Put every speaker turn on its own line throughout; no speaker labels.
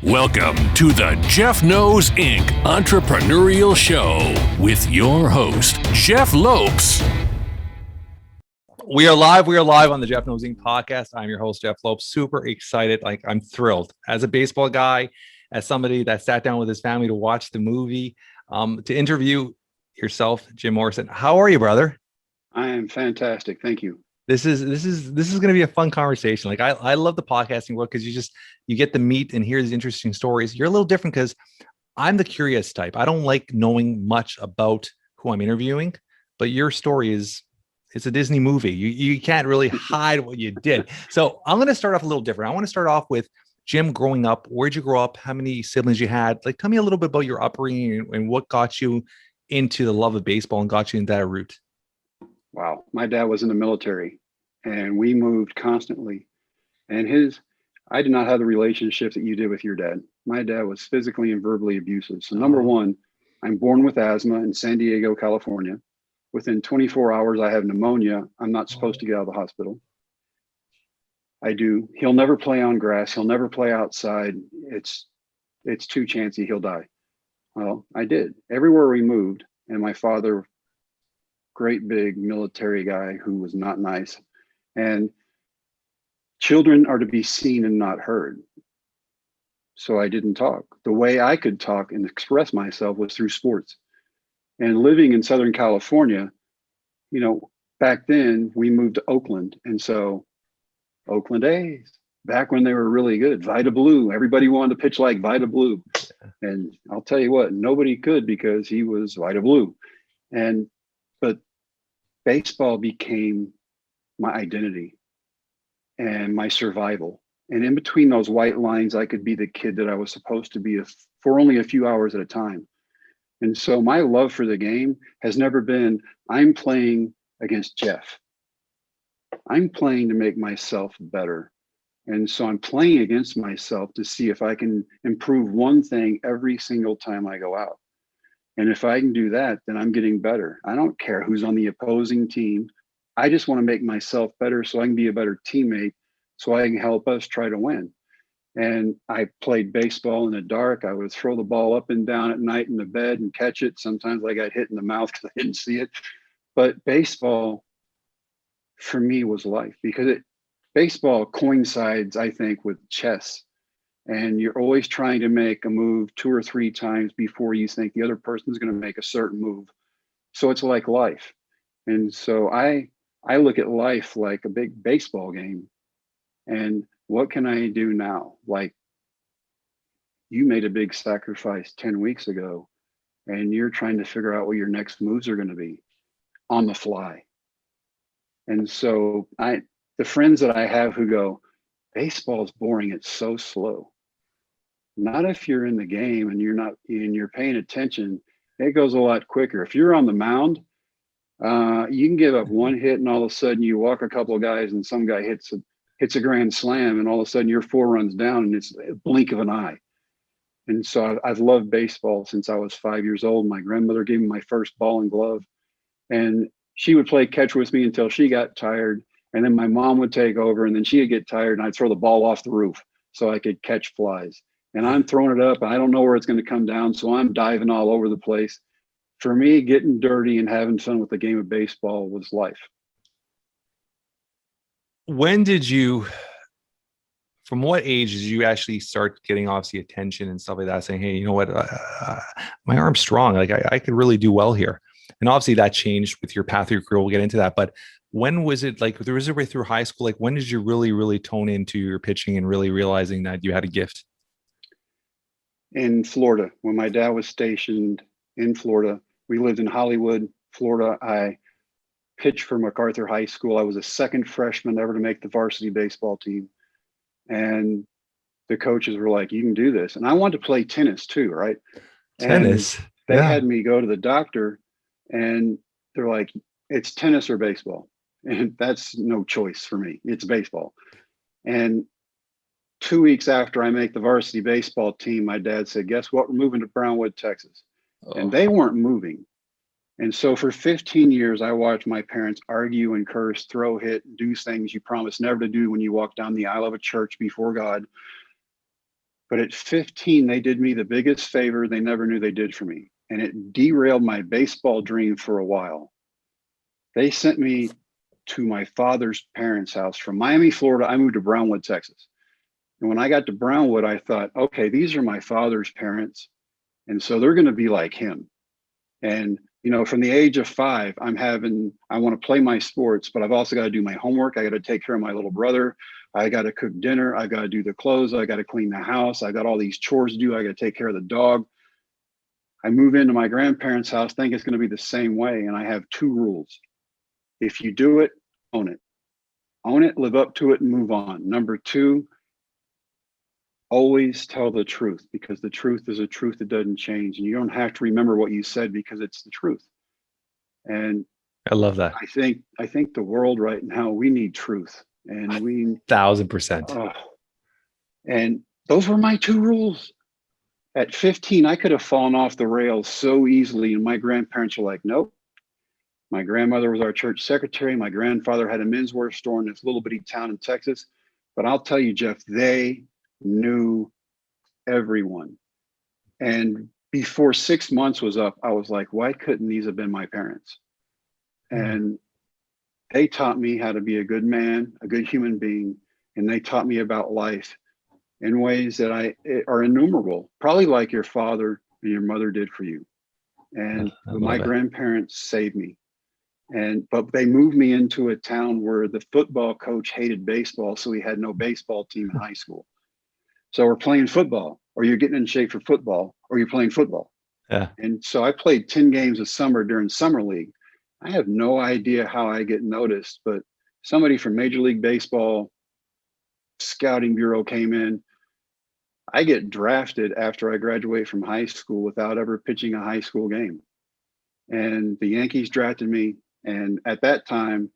Welcome to the Jeff Knows Inc. Entrepreneurial Show with your host, Jeff Lopes.
We are live on the Jeff Knows Inc. podcast. I'm your host, Jeff Lopes. Super excited. I'm thrilled as a baseball guy, as somebody that sat down with his family to watch the movie, to interview yourself, Jim Morrison. How are you, brother?
I am fantastic. Thank you.
This is going to be a fun conversation. I love the podcasting world because you get to meet and hear these interesting stories. You're a little different because I'm the curious type. I don't like knowing much about who I'm interviewing, but your story it's a Disney movie. You can't really hide what you did. So I'm going to start off a little different. I want to start off with Jim growing up. Where'd you grow up? How many siblings you had? Tell me a little bit about your upbringing and what got you into the love of baseball and got you into that route.
Wow. My dad was in the military and we moved constantly. And I did not have the relationship that you did with your dad. My dad was physically and verbally abusive. So number one, I'm born with asthma in San Diego, California. Within 24 hours, I have pneumonia. I'm not supposed to get out of the hospital. I do. He'll never play on grass. He'll never play outside. It's too chancy he'll die. Well, I did. Everywhere we moved, and my father, great big military guy who was not nice. And children are to be seen and not heard. So I didn't talk. The way I could talk and express myself was through sports. And living in Southern California, back then we moved to Oakland. And so Oakland A's, back when they were really good, Vida Blue, everybody wanted to pitch like Vida Blue. And I'll tell you what, nobody could because he was Vida Blue. But baseball became my identity and my survival. And in between those white lines, I could be the kid that I was supposed to be for only a few hours at a time. And so my love for the game has never been, I'm playing against Jeff. I'm playing to make myself better. And so I'm playing against myself to see if I can improve one thing every single time I go out. And if I can do that, then I'm getting better. I don't care who's on the opposing team. I just want to make myself better so I can be a better teammate so I can help us try to win. And I played baseball in the dark. I would throw the ball up and down at night in the bed and catch it. Sometimes I got hit in the mouth because I didn't see it. But baseball for me was life because baseball coincides, I think, with chess. And you're always trying to make a move 2 or 3 times before you think the other person's going to make a certain move. So it's like life. And so I look at life like a big baseball game. And what can I do now? Like, you made a big sacrifice 10 weeks ago, and you're trying to figure out what your next moves are going to be on the fly. And so the friends that I have who go, baseball is boring, it's so slow. Not if you're in the game and you're paying attention, it goes a lot quicker. If you're on the mound, you can give up one hit and all of a sudden you walk a couple of guys and some guy hits a grand slam and all of a sudden you're 4 runs down and it's a blink of an eye. And so I've loved baseball since I was 5 years old. My grandmother gave me my first ball and glove, and she would play catch with me until she got tired. And then my mom would take over and then she'd get tired and I'd throw the ball off the roof so I could catch flies. And I'm throwing it up. And I don't know where it's going to come down. So I'm diving all over the place. For me, getting dirty and having fun with the game of baseball was life.
From what age did you actually start getting obviously attention and stuff like that, saying, hey, you know what, my arm's strong. I could really do well here. And obviously that changed with your path of your career. We'll get into that. But when was it there was a way through high school? When did you really, really tone into your pitching and really realizing that you had a gift?
In Florida, when my dad was stationed in Florida, we lived in Hollywood, Florida. I pitched for MacArthur High School. I was the second freshman ever to make the varsity baseball team. And the coaches were like, you can do this. And I wanted to play tennis too, right?
Tennis?
And they had me go to the doctor and they're like, it's tennis or baseball. And that's no choice for me. It's baseball. And 2 weeks after I make the varsity baseball team, my dad said, guess what? We're moving to Brownwood, Texas. And they weren't moving. And so for 15 years, I watched my parents argue and curse, throw, hit, do things you promised never to do when you walk down the aisle of a church before God. But at 15, they did me the biggest favor they never knew they did for me. And it derailed my baseball dream for a while. They sent me to my father's parents' house from Miami, Florida. I moved to Brownwood, Texas. And when I got to Brownwood, I thought, okay, these are my father's parents. And so they're going to be like him. And, you know, from the age of 5, I want to play my sports, but I've also got to do my homework. I got to take care of my little brother. I got to cook dinner. I got to do the clothes. I got to clean the house. I got all these chores to do. I got to take care of the dog. I move into my grandparents' house, think it's going to be the same way. And I have 2 rules. If you do it, own it. Own it, live up to it, and move on. Number 2, always tell the truth, because the truth is a truth that doesn't change. And you don't have to remember what you said because it's the truth. And
I love that.
I think the world right now, we need truth. And we
1,000%.
And those were my 2 rules. At 15, I could have fallen off the rails so easily. And my grandparents were like, nope. My grandmother was our church secretary. My grandfather had a menswear store in this little bitty town in Texas. But I'll tell you, Jeff, they knew everyone. And before 6 months was up, I was like, why couldn't these have been my parents? And they taught me how to be a good man, a good human being. And they taught me about life in ways that are innumerable, probably like your father and your mother did for you. And my grandparents saved me. But they moved me into a town where the football coach hated baseball, so we had no baseball team in high school. So we're playing football, or you're getting in shape for football, or you're playing football.
Yeah.
And so I played 10 games a summer during summer league. I have no idea how I get noticed, but somebody from Major League Baseball scouting bureau came in. I get drafted after I graduate from high school without ever pitching a high school game. And the Yankees drafted me. And at that time,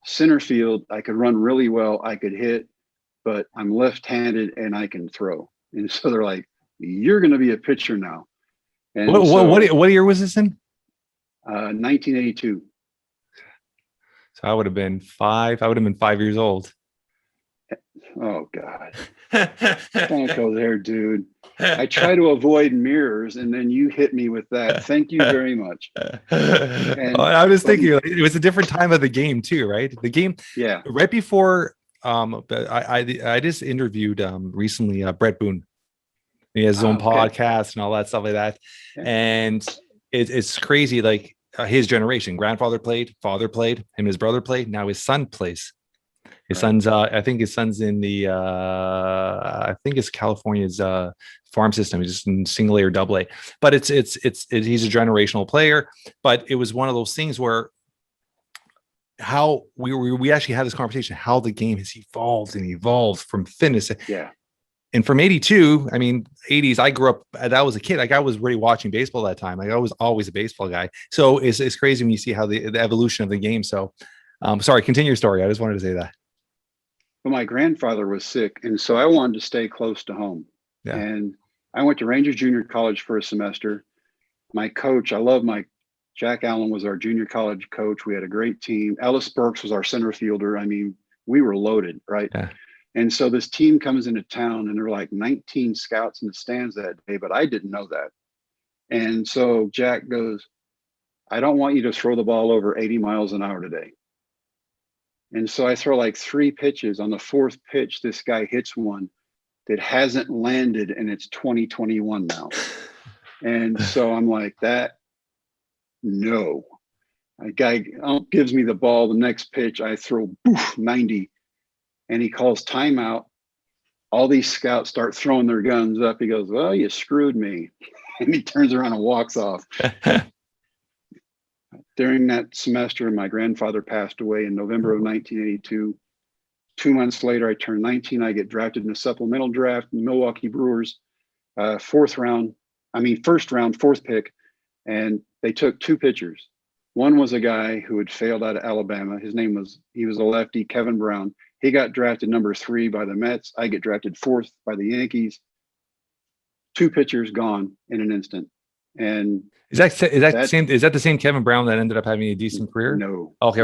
center field, I could run really well. I could hit, but I'm left-handed and I can throw. And so they're like, you're going to be a pitcher now. And
what year was this in?
1982.
So I would have been 5. I would have been 5 years old.
Oh God. Don't go there, dude. I try to avoid mirrors and then you hit me with that. Thank you very much.
I was thinking it was a different time of the game too, right? The game,
yeah.
Right before I just interviewed recently Brett Boone. He has his own podcast and all that stuff like that. Yeah. And it's crazy, like his generation. Grandfather played, father played, him and his brother played, now his son plays. His son's, I think his son's in the, I think it's California's farm system. He's just in single A or double A. But he's a generational player. But it was one of those things where how we actually had this conversation, how the game has evolved from fitness.
Yeah. And
from 82, I mean, 80s, I grew up, I was a kid. Like I was really watching baseball that time. Like I was always a baseball guy. So it's crazy when you see how the evolution of the game. So sorry, continue your story. I just wanted to say that.
Well, my grandfather was sick, and so I wanted to stay close to home. Yeah. And I went to Ranger Junior College for a semester. My coach, Jack Allen was our junior college coach. We had a great team. Ellis Burks was our center fielder. I mean, we were loaded, right? Yeah. And so this team comes into town, and there were like 19 scouts in the stands that day, but I didn't know that. And so Jack goes, I don't want you to throw the ball over 80 miles an hour today. And so I throw like 3 pitches. On the 4th pitch, this guy hits one that hasn't landed, and it's 2021 now. And so I'm like, no. A guy gives me the ball. The next pitch, I throw 90, and he calls timeout. All these scouts start throwing their guns up. He goes, well, you screwed me. And he turns around and walks off. During that semester, my grandfather passed away in November of 1982. 2 months later, I turned 19. I get drafted in a supplemental draft in the Milwaukee Brewers, first round, 4th pick. And they took 2 pitchers. One was a guy who had failed out of Alabama. He was a lefty, Kevin Brown. He got drafted number 3 by the Mets. I get drafted 4th by the Yankees. 2 pitchers gone in an instant. And
is that the same Kevin Brown that ended up having a decent career?
No.
Okay.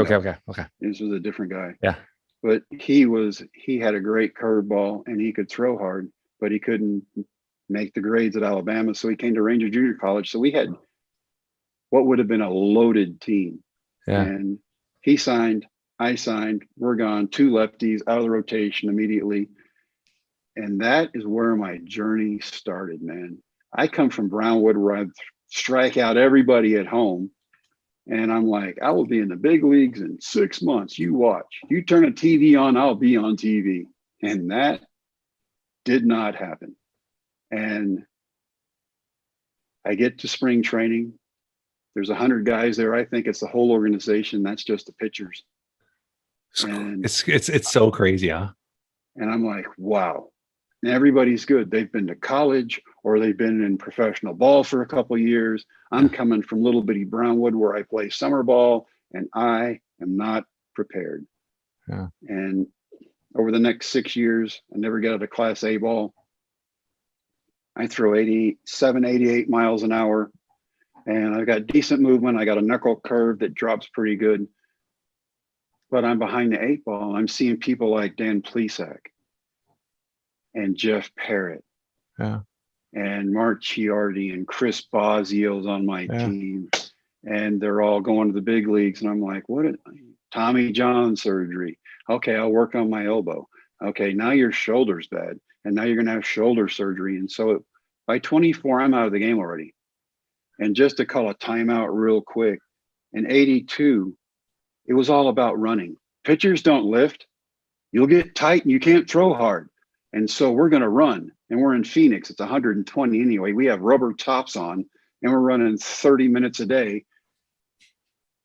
This was a different guy.
Yeah.
But he had a great curveball and he could throw hard, but he couldn't make the grades at Alabama. So he came to Ranger Junior College. So we had what would have been a loaded team.
Yeah.
And he signed, I signed, we're gone, 2 lefties out of the rotation immediately. And that is where my journey started, man. I come from Brownwood where I strike out everybody at home. And I'm like, I will be in the big leagues in 6 months. You watch. You turn a TV on, I'll be on TV. And that did not happen. And I get to spring training. There's 100 guys there. I think it's the whole organization. That's just the pitchers. And
It's so crazy, huh?
And I'm like, wow. And everybody's good. They've been to college or they've been in professional ball for a couple of years. I'm coming from little bitty Brownwood where I play summer ball, and I am not prepared.
Yeah.
And over the next 6 years, I never get out of Class A ball. I throw 87, 88 miles an hour, and I've got decent movement. I got a knuckle curve that drops pretty good, but I'm behind the 8 ball. I'm seeing people like Dan Plesac and Jeff Parrott,
yeah,
and Mark Chiardi and Chris Bosio's on my team, and they're all going to the big leagues. And I'm like, Tommy John surgery. Okay, I'll work on my elbow. Okay, now your shoulder's bad, and now you're going to have shoulder surgery. And so by 24, I'm out of the game already. And just to call a timeout real quick, in 82, it was all about running. Pitchers don't lift. You'll get tight and you can't throw hard. And so we're going to run. And we're in Phoenix. It's 120 anyway. We have rubber tops on, and we're running 30 minutes a day.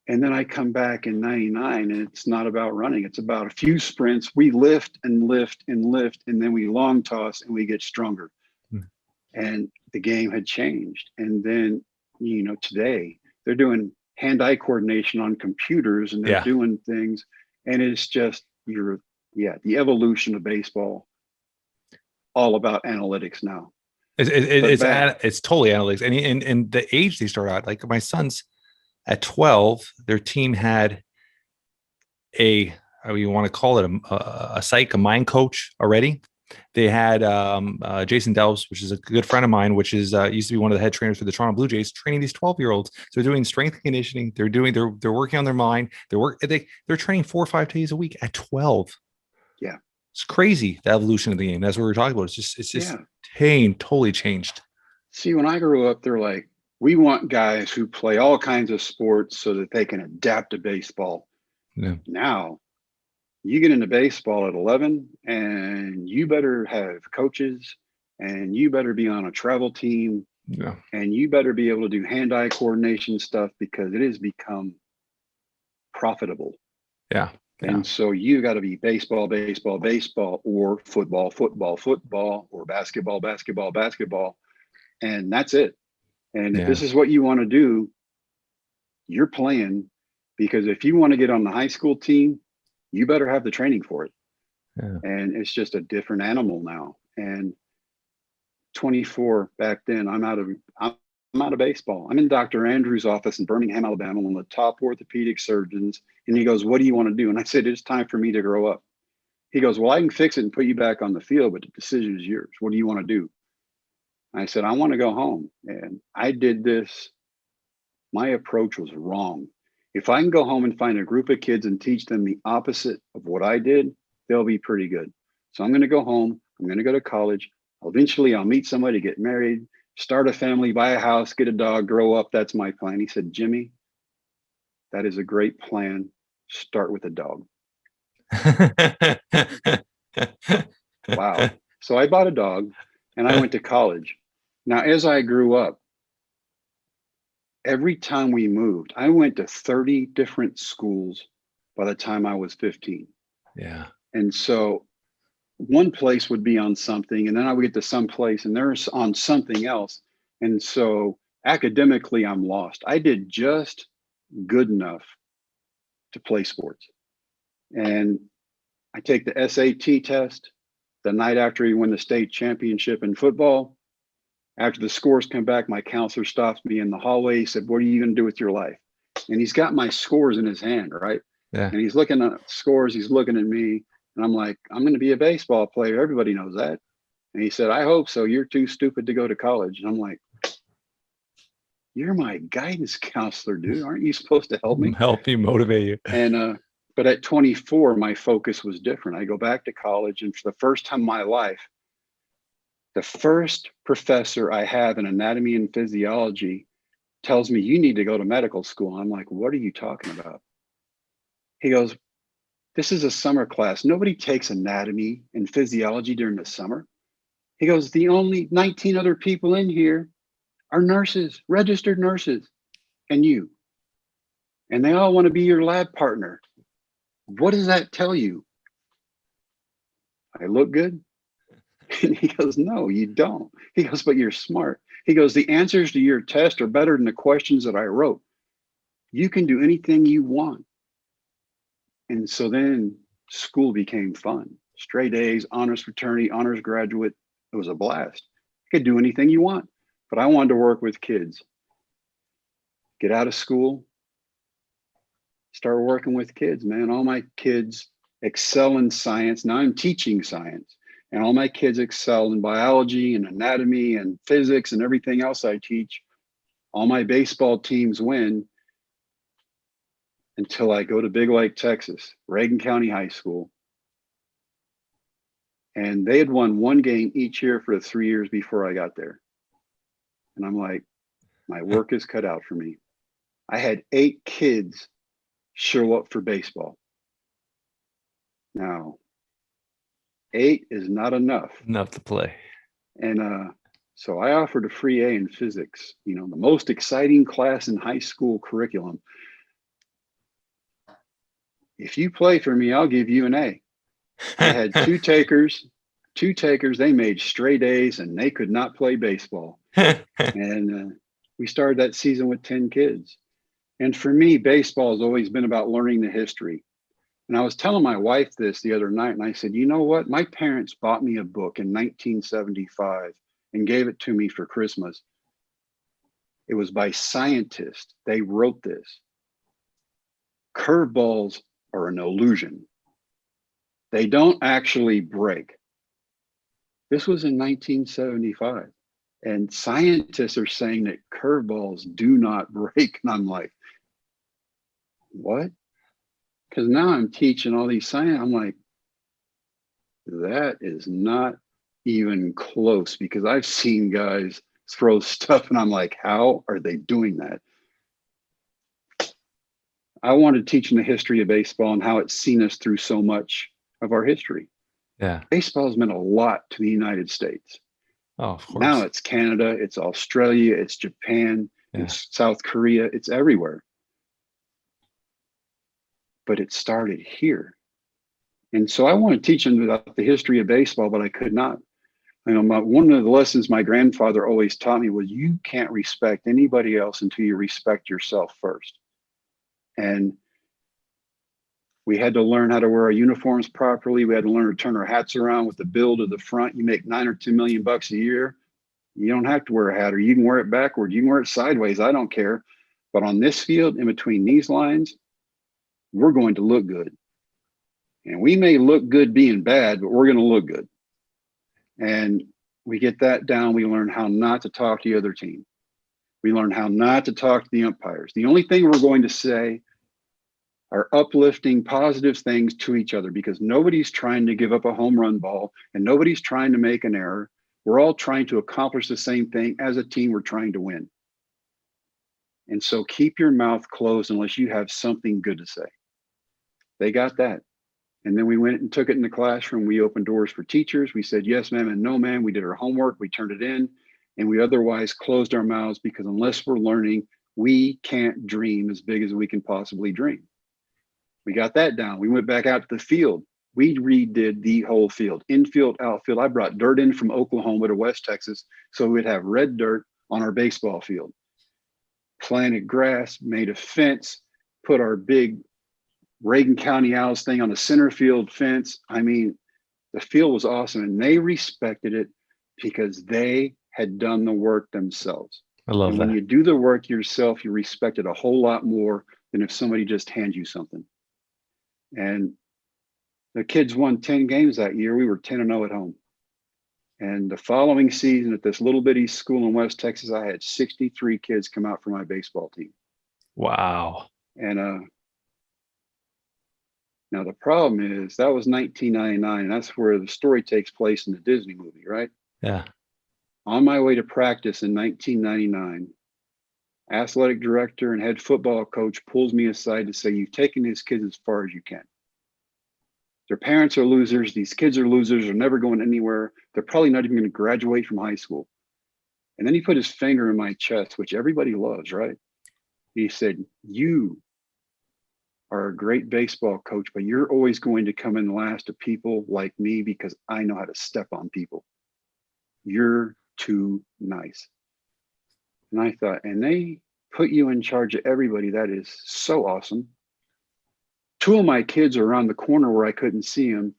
And then I come back in 99, and it's not about running. It's about a few sprints. We lift and lift and lift, and then we long toss and we get stronger. And the game had changed. And then, today they're doing hand-eye coordination on computers, and they're doing things. And it's just, the evolution of baseball, all about analytics now.
It's totally analytics. And the age they start out, like my son's at 12, their team had you want to call it a mind coach already. They had Jason Delves, which is a good friend of mine, which is used to be one of the head trainers for the Toronto Blue Jays, training these 12-year-olds. So they're doing strength and conditioning. They're working on their mind. They're training 4 or 5 days a week at 12.
Yeah.
It's crazy, the evolution of the game. That's what we're talking about. It's just totally changed.
See, when I grew up, they're like, we want guys who play all kinds of sports so that they can adapt to baseball.
Yeah.
Now, you get into baseball at 11, and you better have coaches, and you better be on a travel team, and you better be able to do hand-eye coordination stuff because it has become profitable.
Yeah.
And so you got to be baseball, baseball, baseball, or football, football, football, or basketball, basketball, basketball. And that's it. And if this is what you want to do, you're playing, because if you want to get on the high school team, you better have the training for it. Yeah. And it's just a different animal now. And 24 back then, I'm out of baseball. I'm in Dr. Andrews' office in Birmingham, Alabama, one of the top orthopedic surgeons. And he goes, what do you want to do? And I said, it's time for me to grow up. He goes, well, I can fix it and put you back on the field, but the decision is yours. What do you want to do? I said, I want to go home. And I did this. My approach was wrong. If I can go home and find a group of kids and teach them the opposite of what I did, they'll be pretty good. So I'm going to go home. I'm going to go to college. Eventually, I'll meet somebody, get married, start a family, buy a house, get a dog, grow up. That's my plan. He said, Jimmy, that is a great plan. Start with a dog. Wow. So I bought a dog and I went to college. Now, as I grew up, every time we moved, I went to 30 different schools by the time I was 15.
Yeah.
And so one place would be on something, and then I would get to some place and they're on something else. And so academically, I'm lost. I did just good enough to play sports. And I take the SAT test the night after he won the state championship in football. After the scores come back, my counselor stops me in the hallway. He said, what are you going to do with your life? And he's got my scores in his hand, right?
Yeah.
And he's looking at scores. He's looking at me. And I'm like, I'm going to be a baseball player. Everybody knows that. And he said, I hope so. You're too stupid to go to college. And I'm like, you're my guidance counselor, dude. Aren't you supposed to help me?
Help me motivate you.
And, but at 24, my focus was different. I go back to college, and for the first time in my life, the first professor I have in anatomy and physiology tells me, you need to go to medical school. I'm like, what are you talking about? He goes, this is a summer class. Nobody takes anatomy and physiology during the summer. He goes, the only 19 other people in here are nurses, registered nurses, and you. And they all want to be your lab partner. What does that tell you? I look good? And he goes, no, you don't. He goes, but you're smart. He goes, the answers to your test are better than the questions that I wrote. You can do anything you want. And so then school became fun. Straight A's, honors fraternity, honors graduate. It was a blast. You could do anything you want. But I wanted to work with kids. Get out of school, start working with kids, man. All my kids excel in science. Now I'm teaching science. And all my kids excel in biology and anatomy and physics and everything else I teach. All my baseball teams win until I go to Big Lake, Texas, Reagan County High School. And they had won one game each year for the 3 years before I got there. And I'm like, my work is cut out for me. I had 8 kids show up for baseball. Now, 8 is not enough.
Enough to play.
And so I offered a free A in physics, you know, the most exciting class in high school curriculum. If you play for me, I'll give you an A. I had 2 takers. They made straight A's and they could not play baseball. And we started that season with 10 kids. And for me, baseball has always been about learning the history. And I was telling my wife this the other night, and I said, you know what? My parents bought me a book in 1975 and gave it to me for Christmas. It was by scientists. They wrote this. Curveballs are an illusion. They don't actually break. This was in 1975. And scientists are saying that curveballs do not break. And I'm like, what? Because now I'm teaching all these science. I'm like, that is not even close, because I've seen guys throw stuff and I'm like, how are they doing that? I wanted to teach them the history of baseball and how it's seen us through so much of our history.
Yeah.
Baseball has meant a lot to the United States.
Oh, of course.
Now it's Canada, it's Australia, it's Japan, it's South Korea, it's everywhere. But it started here. And so I want to teach them about the history of baseball, but I could not. You know, one of the lessons my grandfather always taught me was you can't respect anybody else until you respect yourself first. And we had to learn how to wear our uniforms properly. We had to learn to turn our hats around with the bill to the front. You make $9 or $10 million a year. You don't have to wear a hat, or you can wear it backward. You can wear it sideways. I don't care. But on this field, in between these lines, we're going to look good. And we may look good being bad, but we're going to look good. And we get that down. We learn how not to talk to the other team. We learn how not to talk to the umpires. The only thing we're going to say are uplifting, positive things to each other, because nobody's trying to give up a home run ball and nobody's trying to make an error. We're all trying to accomplish the same thing. As a team, we're trying to win. And so keep your mouth closed unless you have something good to say. They got that. And then we went and took it in the classroom. We opened doors for teachers. We said, yes, ma'am, and no, ma'am. We did our homework. We turned it in, and we otherwise closed our mouths, because unless we're learning, we can't dream as big as we can possibly dream. We got that down. We went back out to the field. We redid the whole field, infield, outfield. I brought dirt in from Oklahoma to West Texas so we'd have red dirt on our baseball field. Planted grass, made a fence, put our big Reagan County Owls thing on the center field fence. I mean, the field was awesome, and they respected it because they had done the work themselves.
I love
and
that.
When you do the work yourself, you respect it a whole lot more than if somebody just hands you something. And the kids won 10 games that year. We were 10-0 at home. And the following season at this little bitty school in West Texas, I had 63 kids come out for my baseball team.
Wow.
And now the problem is that was 1999. And that's where the story takes place in the Disney movie, right?
Yeah.
On my way to practice in 1999, athletic director and head football coach pulls me aside to say, you've taken these kids as far as you can. Their parents are losers. These kids are losers. They're never going anywhere. They're probably not even going to graduate from high school. And then he put his finger in my chest, which everybody loves, right? He said, you are a great baseball coach, but you're always going to come in last to people like me because I know how to step on people. You're too nice. And I thought, and they put you in charge of everybody. That is so awesome. Two of my kids are around the corner where I couldn't see them.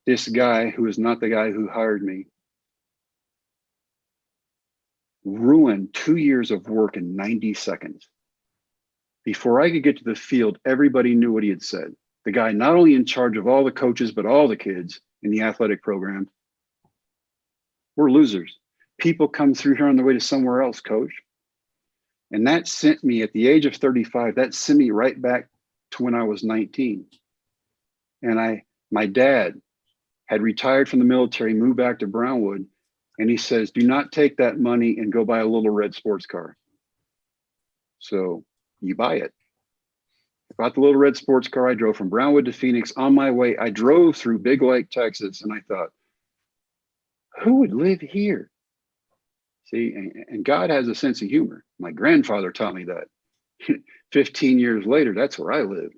This guy, who is not the guy who hired me, ruined 2 years of work in 90 seconds. Before I could get to the field, everybody knew what he had said. The guy not only in charge of all the coaches, but all the kids in the athletic program. We're losers. People come through here on the way to somewhere else, coach. And that sent me at the age of 35, that sent me right back to when I was 19. And my dad had retired from the military, moved back to Brownwood. And he says, do not take that money and go buy a little red sports car. So you buy it. I bought the little red sports car. I drove from Brownwood to Phoenix. On my way, I drove through Big Lake, Texas. And I thought, who would live here? See, and God has a sense of humor. My grandfather taught me that. 15 years later, that's where I live.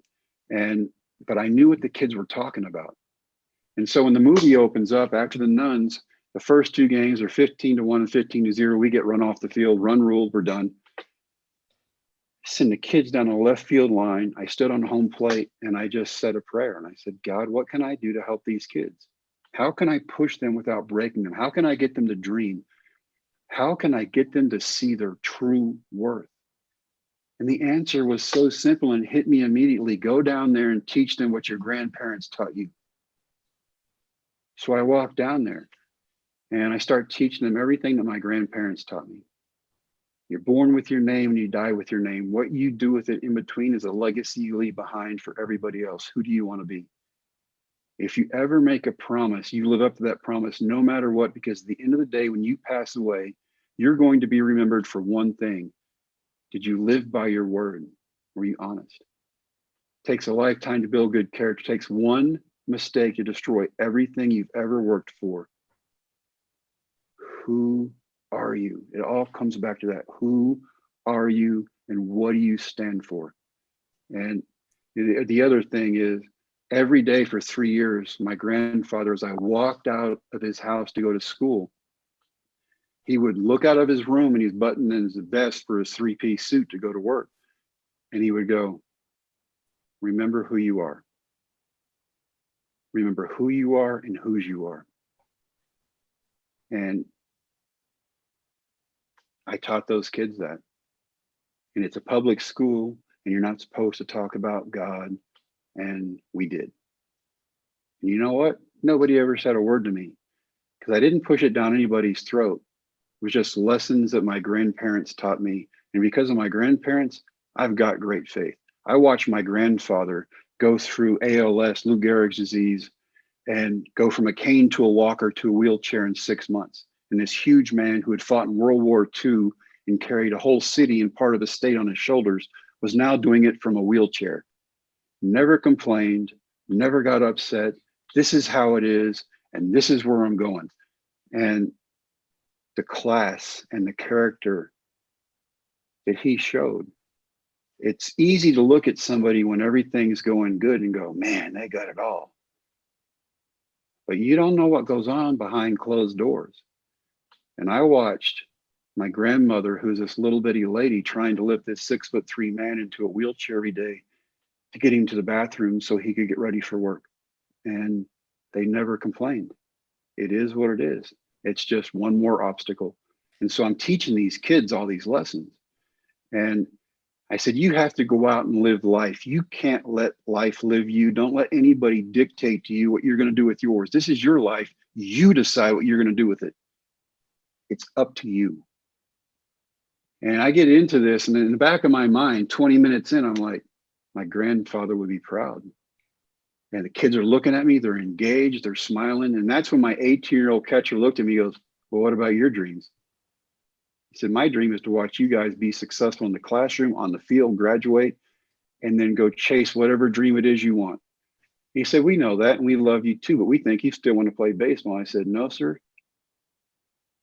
But I knew what the kids were talking about. And so when the movie opens up after the Nuns, the first two games are 15-1 and 15-0. We get run off the field, run ruled, we're done. Send the kids down the left field line. I stood on home plate and I just said a prayer. And I said, God, what can I do to help these kids? How can I push them without breaking them? How can I get them to dream? How can I get them to see their true worth? And the answer was so simple and hit me immediately. Go down there and teach them what your grandparents taught you. So I walked down there and I started teaching them everything that my grandparents taught me. You're born with your name and you die with your name. What you do with it in between is a legacy you leave behind for everybody else. Who do you want to be? If you ever make a promise, you live up to that promise no matter what, because at the end of the day, when you pass away, you're going to be remembered for one thing. Did you live by your word? Were you honest? It takes a lifetime to build good character. It takes one mistake to destroy everything you've ever worked for. Who are you? It all comes back to that. Who are you and what do you stand for? And the other thing is, every day for 3 years, my grandfather, as I walked out of his house to go to school, he would look out of his room and he's buttoning his vest for his 3-piece suit to go to work. And he would go, remember who you are. Remember who you are and whose you are. And I taught those kids that. And it's a public school and you're not supposed to talk about God. And we did. And you know what? Nobody ever said a word to me because I didn't push it down anybody's throat. It was just lessons that my grandparents taught me. And because of my grandparents, I've got great faith. I watched my grandfather go through ALS, Lou Gehrig's disease, and go from a cane to a walker to a wheelchair in 6 months. And this huge man who had fought in World War II and carried a whole city and part of the state on his shoulders was now doing it from a wheelchair. Never complained, never got upset. This is how it is, and this is where I'm going. And the class and the character that he showed. It's easy to look at somebody when everything's going good and go, man, they got it all. But you don't know what goes on behind closed doors. And I watched my grandmother, who's this little bitty lady, trying to lift this 6'3" man into a wheelchair every day to get him to the bathroom so he could get ready for work. And they never complained. It is what it is. It's just one more obstacle. And so I'm teaching these kids all these lessons. And I said, you have to go out and live life. You can't let life live you. Don't let anybody dictate to you what you're going to do with yours. This is your life. You decide what you're going to do with it. It's up to you. And I get into this, and in the back of my mind, 20 minutes in, I'm like, my grandfather would be proud. And the kids are looking at me, they're engaged, they're smiling. And that's when my 18-year-old catcher looked at me and goes, well, what about your dreams? He said, my dream is to watch you guys be successful in the classroom, on the field, graduate, and then go chase whatever dream it is you want. He said, we know that, and we love you too, but we think you still want to play baseball. I said, no, sir.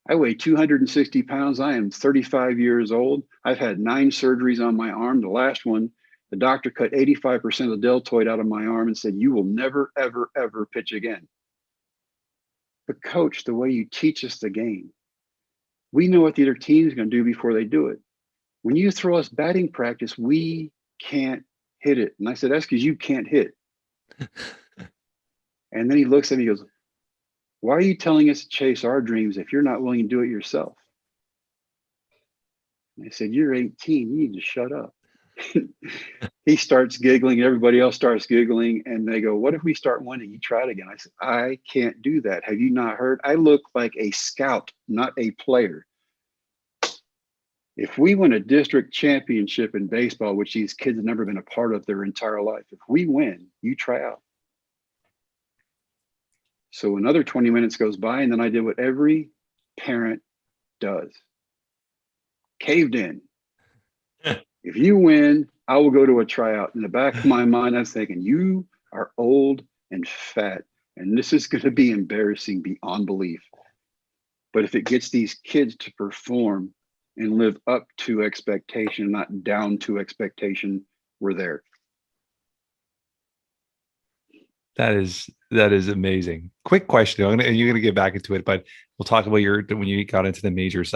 I weigh 260 pounds. I am 35 years old. I've had 9 surgeries on my arm. The last one, the doctor cut 85% of the deltoid out of my arm and said, you will never, ever, ever pitch again. But coach, the way you teach us the game, we know what the other team is going to do before they do it. When you throw us batting practice, we can't hit it. And I said, that's because you can't hit. And then he looks at me and goes, why are you telling us to chase our dreams if you're not willing to do it yourself? And I said, you're 18, you need to shut up. He starts giggling, everybody else starts giggling, and they go, what if we start winning? You try it again. I said, I can't do that. Have you not heard? I look like a scout, not a player. If we win a district championship in baseball, which these kids have never been a part of their entire life, if we win, you try out. So another 20 minutes goes by, and then I did what every parent does. Caved in. If you win, I will go to a tryout. In the back of my mind, I was thinking, you are old and fat, and this is going to be embarrassing beyond belief. But if it gets these kids to perform and live up to expectation, not down to expectation, we're there.
That is amazing. Quick question, and you're going to get back into it, but we'll talk about when you got into the majors.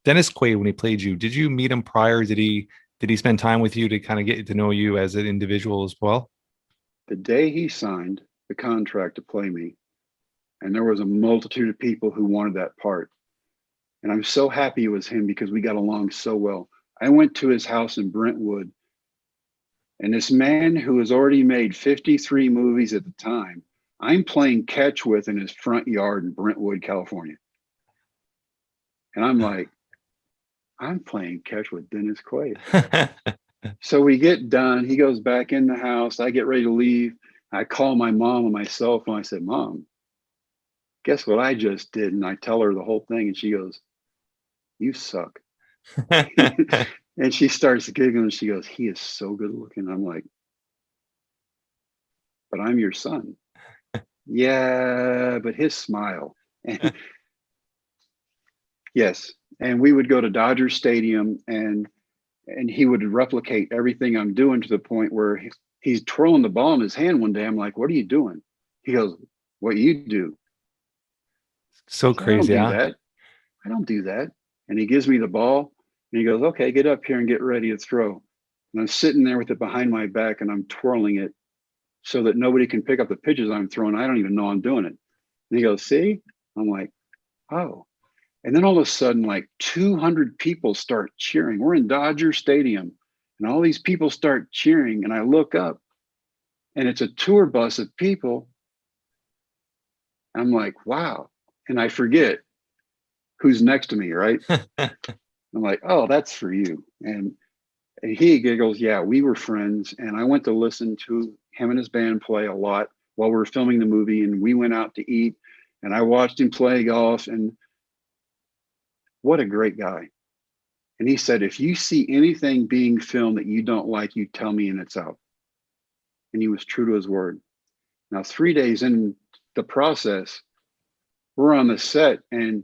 Dennis Quaid, when he played you, did you meet him prior? Did he spend time with you to kind of get to know you as an individual as well?
The day he signed the contract to play me, and there was a multitude of people who wanted that part. And I'm so happy it was him because we got along so well. I went to his house in Brentwood, and this man who has already made 53 movies at the time, I'm playing catch with in his front yard in Brentwood, California. And I'm like, I'm playing catch with Dennis Quaid. So we get done. He goes back in the house. I get ready to leave. I call my mom on my cell phone. I said, Mom, guess what I just did? And I tell her the whole thing. And she goes, you suck. And she starts giggling. She goes, he is so good looking. I'm like, but I'm your son. Yeah, but his smile. Yes. And we would go to Dodger Stadium, and he would replicate everything I'm doing to the point where he's twirling the ball in his hand one day. I'm like, what are you doing? He goes, what you do.
So crazy.
I don't do that. And he gives me the ball, and he goes, okay, get up here and get ready to throw. And I'm sitting there with it behind my back, and I'm twirling it so that nobody can pick up the pitches I'm throwing. I don't even know I'm doing it. And he goes, see? I'm like, oh. And then all of a sudden, like 200 people start cheering. We're in Dodger Stadium, and all these people start cheering. And I look up, and it's a tour bus of people. I'm like, wow. And I forget who's next to me, right? I'm like, oh, that's for you. And he giggles, yeah, we were friends. And I went to listen to him and his band play a lot while we were filming the movie. And we went out to eat, and I watched him play golf. And what a great guy. And he said, if you see anything being filmed that you don't like, you tell me and it's out. And he was true to his word. Now, 3 days in the process, we're on the set, and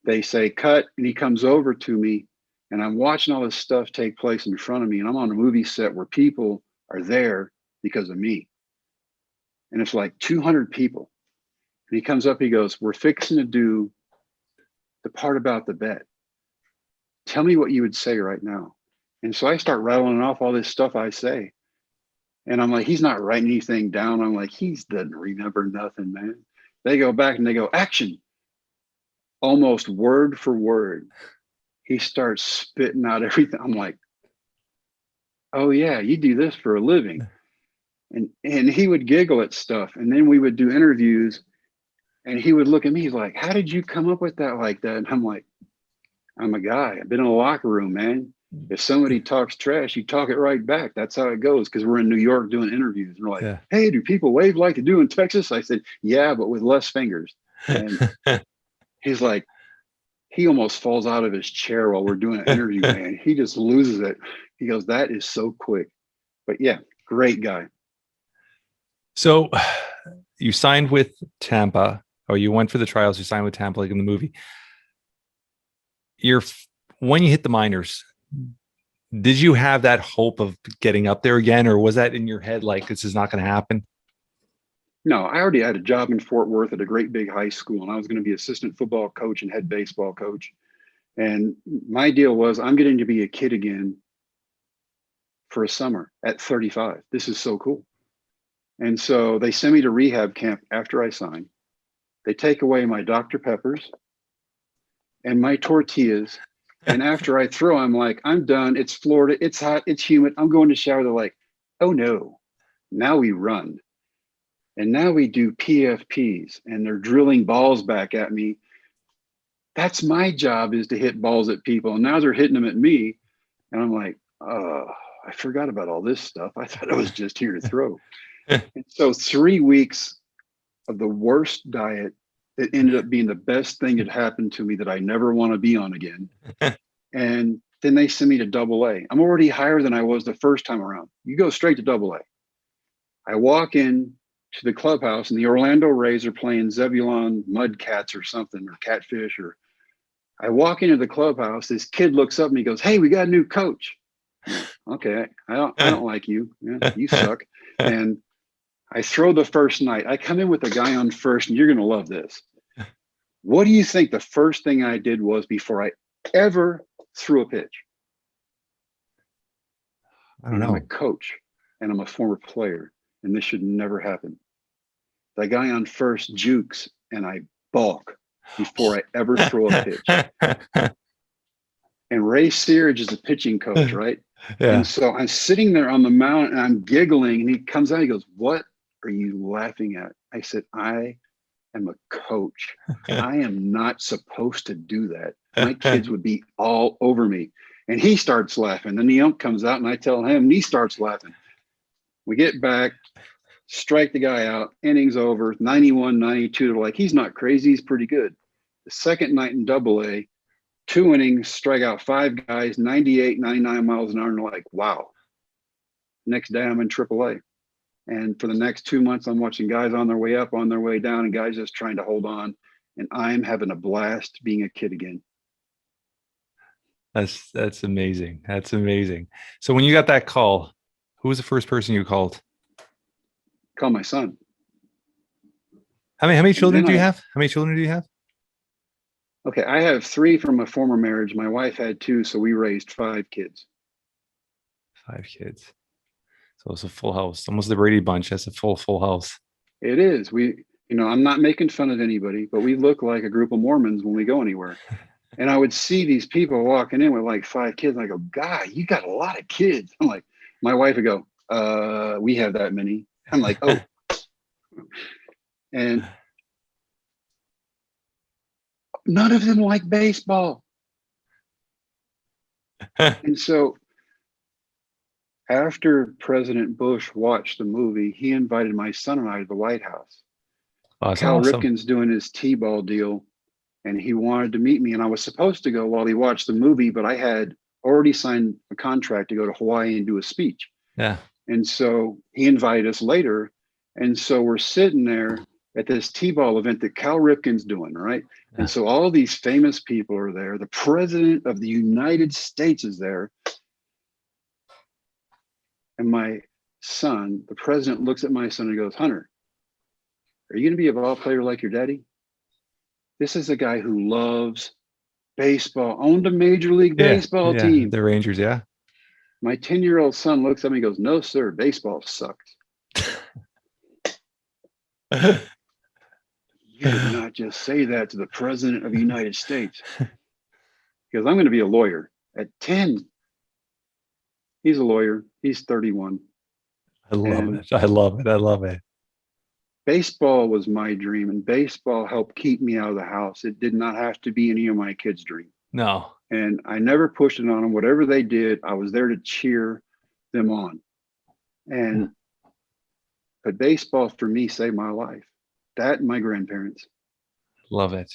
they say cut, and he comes over to me, and I'm watching all this stuff take place in front of me, and I'm on a movie set where people are there because of me. And it's like 200 people. And he comes up, he goes, we're fixing to do the part about the bet. Tell me what you would say right now. And so I start rattling off all this stuff I say. And I'm like, he's not writing anything down. I'm like, he doesn't remember nothing, man. They go back and they go, action. Almost word for word. He starts spitting out everything. I'm like, oh yeah, you do this for a living. And he would giggle at stuff. And then we would do interviews, And he would look at me, he's like, how did you come up with that like that? And I'm like, I'm a guy. I've been in a locker room, man. If somebody talks trash, you talk it right back. That's how it goes. Because we're in New York doing interviews. And we're like, hey, do people wave like they do in Texas? I said, yeah, but with less fingers. And he's like, he almost falls out of his chair while we're doing an interview, man. He just loses it. He goes, that is so quick. But yeah, great guy.
So you signed with Tampa, or you went for the trials, you signed with Tampa, like in the movie. When you hit the minors, did you have that hope of getting up there again, or was that in your head like this is not going to happen?
No, I already had a job in Fort Worth at a great big high school, and I was going to be assistant football coach and head baseball coach. And my deal was I'm getting to be a kid again for a summer at 35. This is so cool. And so they send me to rehab camp after I sign. They take away my Dr. Peppers and my tortillas. And after I throw, I'm like, I'm done. It's Florida. It's hot. It's humid. I'm going to shower. They're like, oh no, now we run. And now we do PFPs, and they're drilling balls back at me. That's my job, is to hit balls at people. And now they're hitting them at me. And I'm like, oh, I forgot about all this stuff. I thought I was just here to throw. And so 3 weeks of the worst diet that ended up being the best thing that happened to me that I never want to be on again. And then they send me to AA. I'm already higher than I was the first time around. You go straight to AA. I walk in to the clubhouse, and the Orlando Rays are playing Zebulon Mudcats or something, or Catfish. Or I walk into the clubhouse. This kid looks up and he goes, hey, we got a new coach. Okay, I don't like you. Yeah, you suck. And I throw the first night. I come in with a guy on first, and you're going to love this. What do you think the first thing I did was before I ever threw a pitch?
I don't know.
I'm a coach, and I'm a former player, and this should never happen. The guy on first jukes, and I balk before I ever throw a pitch. And Ray Searage is the pitching coach, right?
Yeah.
And so I'm sitting there on the mound, and I'm giggling, and he comes out, he goes, what are you laughing at? I said, I am a coach. I am not supposed to do that. My kids would be all over me. And he starts laughing. Then the ump comes out, and I tell him, and he starts laughing. We get back, strike the guy out, innings over, 91, 92. They're like, he's not crazy, he's pretty good. The second night in AA, 2 innings, strike out 5 guys, 98, 99 miles an hour. And they're like, wow. Next day, I'm in AAA. And for the next 2 months, I'm watching guys on their way up, on their way down, and guys just trying to hold on. And I'm having a blast being a kid again.
That's amazing. That's amazing. So when you got that call, who was the first person you called?
Call my son.
How many children do you have? How many children do you have?
Okay, I have 3 from a former marriage. My wife had 2, so we raised 5 kids.
5 kids. So it's a full house, almost the Brady Bunch. That's a full house.
It is. I'm not making fun of anybody, but we look like a group of Mormons when we go anywhere. And I would see these people walking in with like 5 kids. And I go, God, you got a lot of kids. I'm like, my wife would go, we have that many. I'm like, oh. And none of them like baseball. And so after President Bush watched the movie, he invited my son and I to the White House.
Oh,
Cal
awesome.
Ripken's doing his T-ball deal, and he wanted to meet me. And I was supposed to go while he watched the movie, but I had already signed a contract to go to Hawaii and do a speech.
Yeah.
And so he invited us later. And so we're sitting there at this T-ball event that Cal Ripken's doing, right? Yeah. And so all these famous people are there. The president of the United States is there. And my son, the president, looks at my son and goes, Hunter, are you going to be a ball player like your daddy? This is a guy who loves baseball, owned a major league baseball team.
The Rangers, yeah.
My 10-year-old son looks at me and goes, no, sir, baseball sucks. You did not just say that to the president of the United States. Because I'm going to be a lawyer. At 10, he's a lawyer. He's 31.
I love it. I love it.
baseball was my dream, and baseball helped keep me out of the house. It did not have to be any of my kids' dream.
No.
And I never pushed it on them. Whatever they did, I was there to cheer them on. And but baseball for me saved my life. That and my grandparents.
Love it.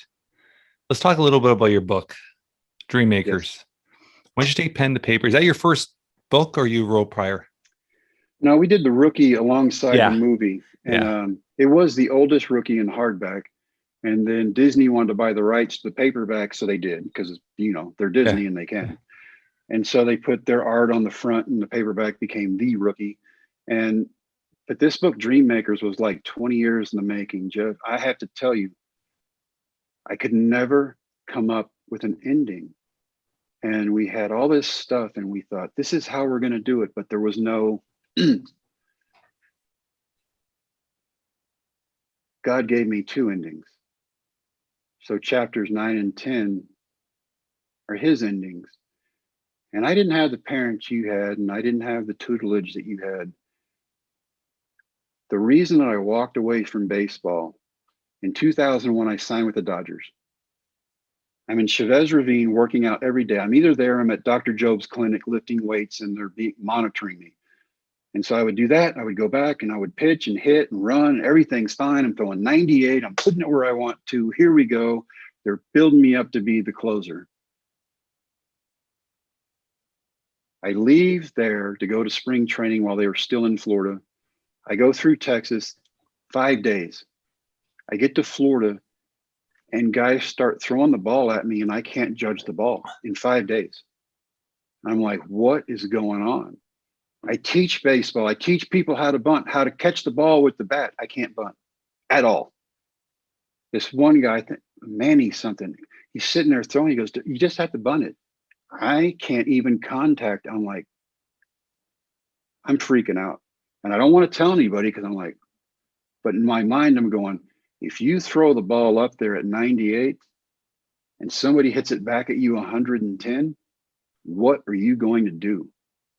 Let's talk a little bit about your book, Dream Makers.
Yes.
When did you take pen to paper? Is that your first book or you wrote prior?
No, we did the Rookie alongside
Yeah.
the movie. And
Yeah.
it was the oldest Rookie in hardback. And then Disney wanted to buy the rights to the paperback. So they did, because, you know, they're Disney and they can. And so they put their art on the front, and the paperback became the Rookie. But this book, Dream Makers, was like 20 years in the making, Jeff. I have to tell you, I could never come up with an ending. And we had all this stuff, and we thought, this is how we're going to do it. But there was no, God gave me two endings. So chapters 9 and 10 are his endings. And I didn't have the parents you had, and I didn't have the tutelage that you had. The reason that I walked away from baseball, in 2001, I signed with the Dodgers. I'm in Chavez Ravine working out every day. I'm either there, I'm at Dr. Job's clinic lifting weights, and they're monitoring me. And so I would do that. I would go back and I would pitch and hit and run. Everything's fine. I'm throwing 98. I'm putting it where I want to. Here we go. They're building me up to be the closer. I leave there to go to spring training while they were still in Florida. I go through Texas, 5 days. I get to Florida, and guys start throwing the ball at me, and I can't judge the ball in 5 days. I'm like, what is going on? I teach baseball. I teach people how to bunt, how to catch the ball with the bat. I can't bunt at all. This one guy, Manny something, he's sitting there throwing. He goes, you just have to bunt it. I can't even contact. I'm like, I'm freaking out. And I don't want to tell anybody, because I'm like, but in my mind, I'm going, if you throw the ball up there at 98 and somebody hits it back at you 110, what are you going to do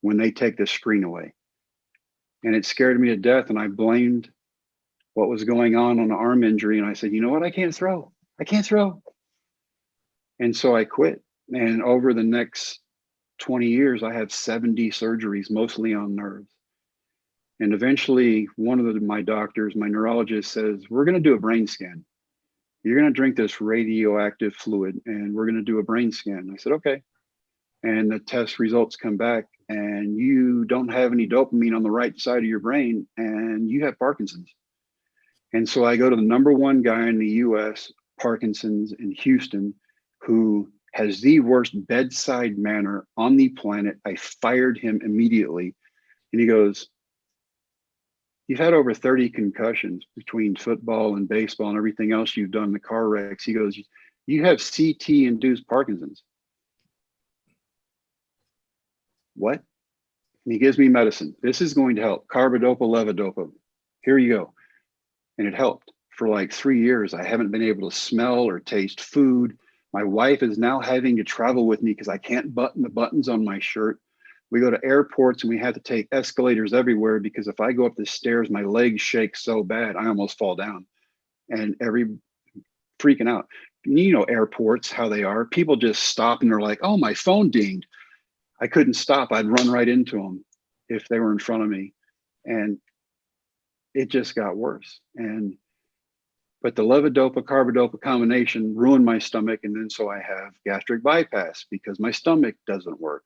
when they take the screen away? And it scared me to death. And I blamed what was going on an arm injury. And I said, you know what? I can't throw. I can't throw. And so I quit. And over the next 20 years, I had 70 surgeries, mostly on nerves. And eventually one of my doctors, my neurologist, says, we're going to do a brain scan. You're going to drink this radioactive fluid, and we're going to do a brain scan. I said, okay. And the test results come back, and you don't have any dopamine on the right side of your brain, and you have Parkinson's. And so I go to the #1 guy in the US, Parkinson's, in Houston, who has the worst bedside manner on the planet. I fired him immediately. And he goes, you've had over 30 concussions between football and baseball and everything else you've done, the car wrecks. He goes, you have CT-induced Parkinson's. What? And he gives me medicine. This is going to help. Carbidopa, levodopa. Here you go. And it helped. For like 3 years, I haven't been able to smell or taste food. My wife is now having to travel with me because I can't button the buttons on my shirt. We go to airports and we have to take escalators everywhere, because if I go up the stairs, my legs shake so bad, I almost fall down. And freaking out. You know, airports, how they are. People just stop and they're like, oh, my phone dinged. I couldn't stop. I'd run right into them if they were in front of me. And it just got worse. But the levodopa carbidopa combination ruined my stomach. And then so I have gastric bypass because my stomach doesn't work.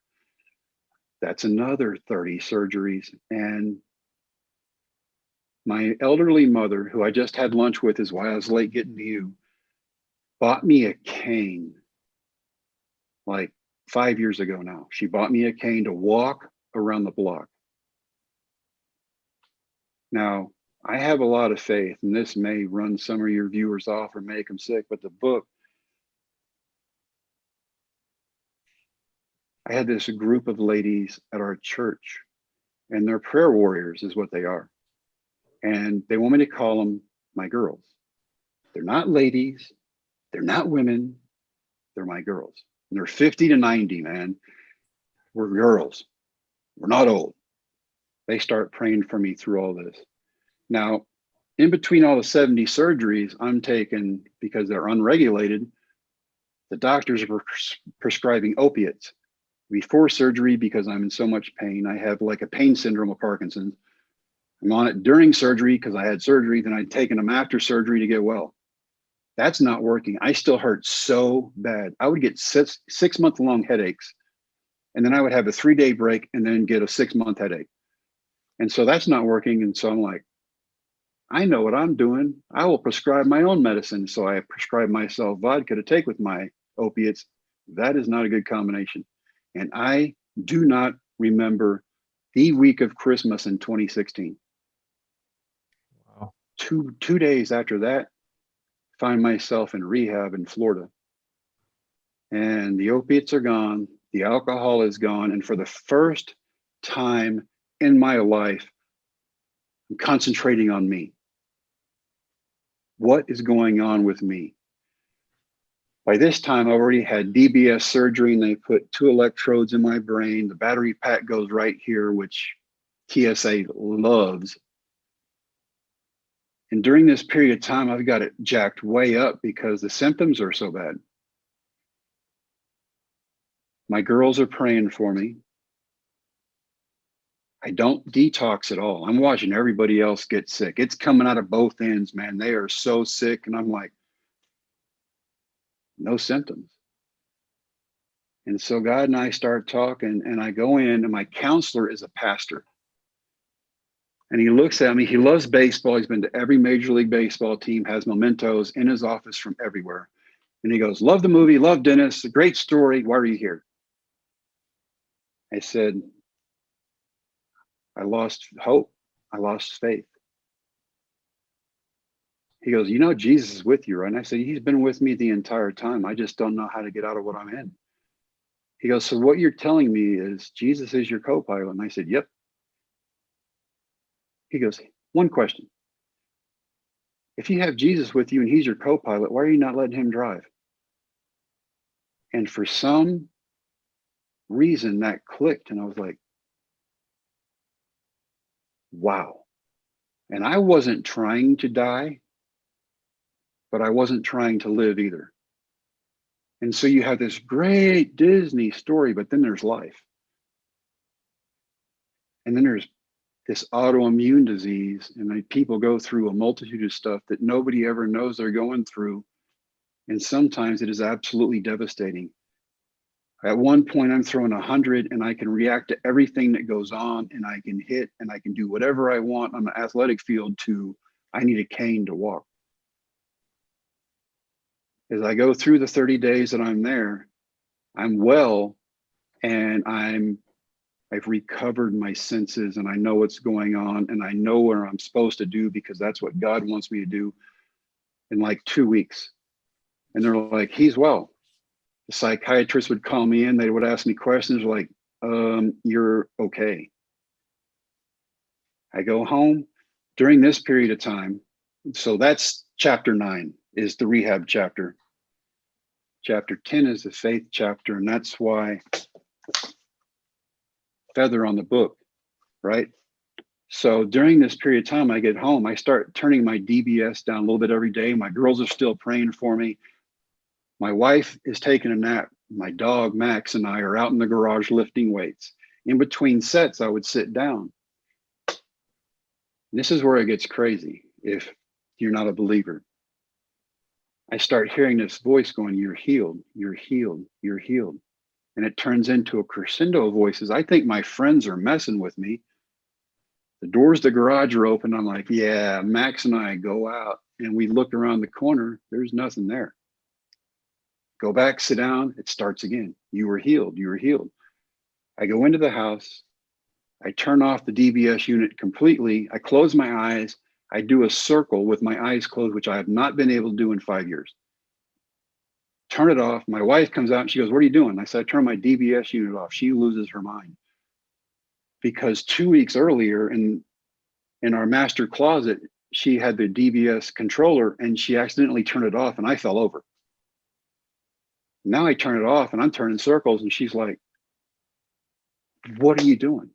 That's another 30 surgeries. And my elderly mother, who I just had lunch with, is why I was late getting to you, bought me a cane like 5 years ago now. She bought me a cane to walk around the block. Now, I have a lot of faith, and this may run some of your viewers off or make them sick, but the book, I had this group of ladies at our church, and they're prayer warriors is what they are. And they want me to call them my girls. They're not ladies. They're not women. They're my girls. And they're 50 to 90, man. We're girls. We're not old. They start praying for me through all this. Now, In between all the 70 surgeries I'm taking because they're unregulated, the doctors are prescribing opiates. Before surgery, because I'm in so much pain, I have like a pain syndrome of Parkinson's. I'm on it during surgery because I had surgery, then I'd taken them after surgery to get well. That's not working. I still hurt so bad. I would get 6 month long headaches, and then I would have a 3-day break and then get a 6-month headache. And so that's not working. And so I'm like, I know what I'm doing. I will prescribe my own medicine. So I prescribe myself vodka to take with my opiates. That is not a good combination. And I do not remember the week of Christmas in 2016.
Wow.
Two days after that, find myself in rehab in Florida. And the opiates are gone. The alcohol is gone. And for the first time in my life, I'm concentrating on me. What is going on with me? By this time, I already had DBS surgery, and they put 2 electrodes in my brain. The battery pack goes right here, which TSA loves. And during this period of time, I've got it jacked way up because the symptoms are so bad. My girls are praying for me. I don't detox at all. I'm watching everybody else get sick. It's coming out of both ends, man. They are so sick. And I'm like, no symptoms. And so God and I start talking, and I go in, and my counselor is a pastor. And he looks at me. He loves baseball. He's been to every Major League Baseball team, has mementos in his office from everywhere. And he goes, love the movie, love Dennis, a great story. Why are you here? I said, I lost hope. I lost faith. He goes, you know, Jesus is with you, right? And I said, he's been with me the entire time. I just don't know how to get out of what I'm in. He goes, so what you're telling me is Jesus is your co-pilot? And I said, yep. He goes, one question. If you have Jesus with you and he's your co-pilot, why are you not letting him drive? And for some reason that clicked, and I was like, wow. And I wasn't trying to die, but I wasn't trying to live either. And so you have this great Disney story, but then there's life. And then there's this autoimmune disease, and people go through a multitude of stuff that nobody ever knows they're going through. And sometimes it is absolutely devastating. At one point, I'm throwing 100, and I can react to everything that goes on, and I can hit, and I can do whatever I want on the athletic field to, I need a cane to walk. As I go through the 30 days that I'm there, I'm well, and I've recovered my senses, and I know what's going on, and I know what I'm supposed to do because that's what God wants me to do in like 2 weeks. And they're like, he's well. The psychiatrist would call me in. They would ask me questions like, you're okay. I go home during this period of time. So that's chapter 9 is the rehab chapter. Chapter 10 is the faith chapter. And that's why feather on the book, right? So during this period of time, I get home, I start turning my DBS down a little bit every day. My girls are still praying for me. My wife is taking a nap. My dog, Max, and I are out in the garage lifting weights. In between sets, I would sit down. This is where it gets crazy if you're not a believer. I start hearing this voice going, you're healed, you're healed, you're healed. And it turns into a crescendo of voices. I think my friends are messing with me. The doors to the garage are open. I'm like, yeah, Max and I go out, and we look around the corner. There's nothing there. Go back, sit down. It starts again. You were healed. You were healed. I go into the house. I turn off the DBS unit completely. I close my eyes. I do a circle with my eyes closed, which I have not been able to do in 5 years. Turn it off. My wife comes out and she goes, what are you doing? I said, I turn my DBS unit off. She loses her mind. Because 2 weeks earlier in our master closet, she had the DBS controller and she accidentally turned it off and I fell over. Now I turn it off and I'm turning circles and she's like, what are you doing?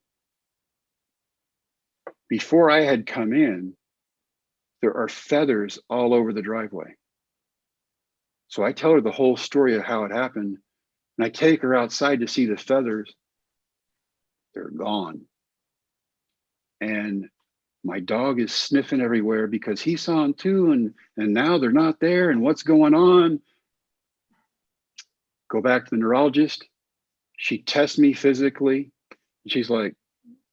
Before I had come in, there are feathers all over the driveway. So I tell her the whole story of how it happened. And I take her outside to see the feathers. They're gone. And my dog is sniffing everywhere because he saw them too. And now they're not there. And what's going on? Go back to the neurologist. She tests me physically. She's like,